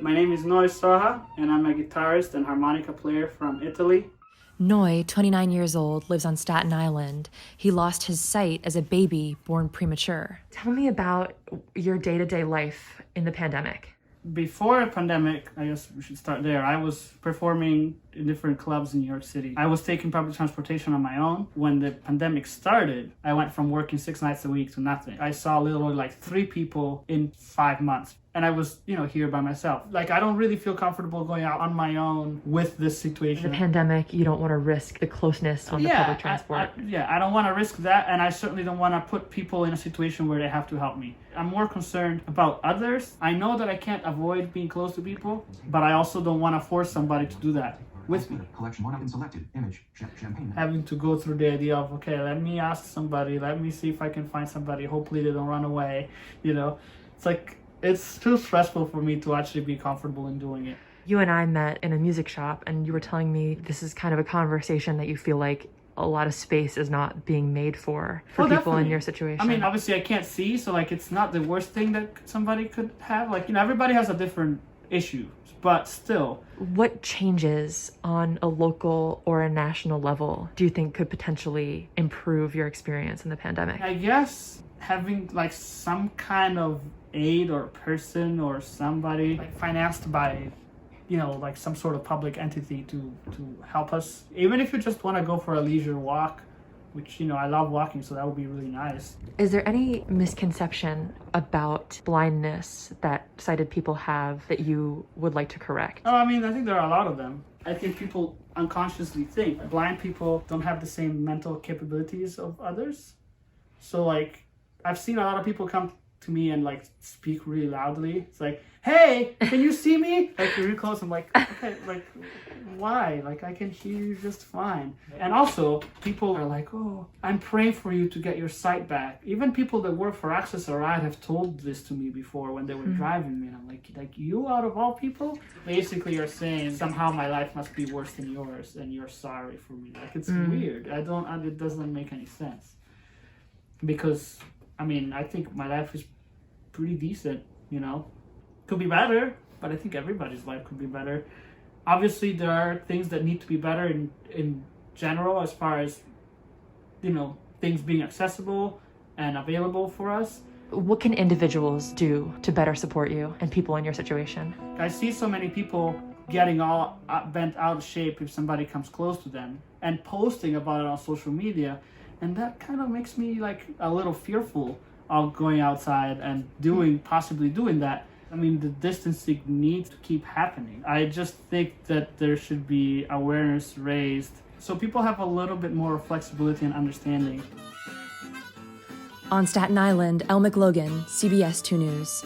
My name is Socha, and I'm a guitarist and harmonica player from Italy. Noi, 29 years old, lives on Staten Island. He lost his sight as a baby born premature. Tell me about your day-to-day life in the pandemic. Before the pandemic, I guess we should start there, I was performing in different clubs in New York City. I was taking public transportation on my own. When the pandemic started, I went from working 6 nights a week to nothing. I saw literally like 3 people in 5 months. And I was, here by myself. Like, I don't really feel comfortable going out on my own with this situation. In the pandemic, you don't want to risk the closeness on the public transport. I don't want to risk that, and I certainly don't want to put people in a situation where they have to help me. I'm more concerned about others. I know that I can't avoid being close to people, but I also don't want to force somebody to do that with me. Collection 1 of selected image champagne. Having to go through the idea of, okay, let me ask somebody, let me see if I can find somebody, hopefully they don't run away, It's like, it's too stressful for me to actually be comfortable in doing it. You and I met in a music shop, and you were telling me this is kind of a conversation that you feel like a lot of space is not being made for people definitely. In your situation. I mean, obviously I can't see, so it's not the worst thing that somebody could have. Everybody has a different issue, but still. What changes on a local or a national level do you think could potentially improve your experience in the pandemic? I guess having some kind of aid or person or somebody financed by some sort of public entity to help us, even if you just want to go for a leisure walk, which I love walking, so that would be really nice. Is there any misconception about blindness that sighted people have that you would like to correct? I think there are a lot of them. I think people unconsciously think blind people don't have the same mental capabilities of others. So I've seen a lot of people come to me and speak really loudly. It's like, hey, can you see me? Really close. I'm like, okay, why? I can hear you just fine. And also people are like, oh, I'm praying for you to get your sight back. Even people that work for Access a Ride have told this to me before when they were driving me. And I'm like you out of all people? Basically you're saying somehow my life must be worse than yours and you're sorry for me. It's weird. It doesn't make any sense. Because I think my life is pretty decent, Could be better, but I think everybody's life could be better. Obviously, there are things that need to be better in general as far as, things being accessible and available for us. What can individuals do to better support you and people in your situation? I see so many people getting all bent out of shape if somebody comes close to them and posting about it on social media. And that kind of makes me a little fearful of going outside and possibly doing that. The distancing needs to keep happening. I just think that there should be awareness raised so people have a little bit more flexibility and understanding. On Staten Island, Elle McLogan, CBS 2 News.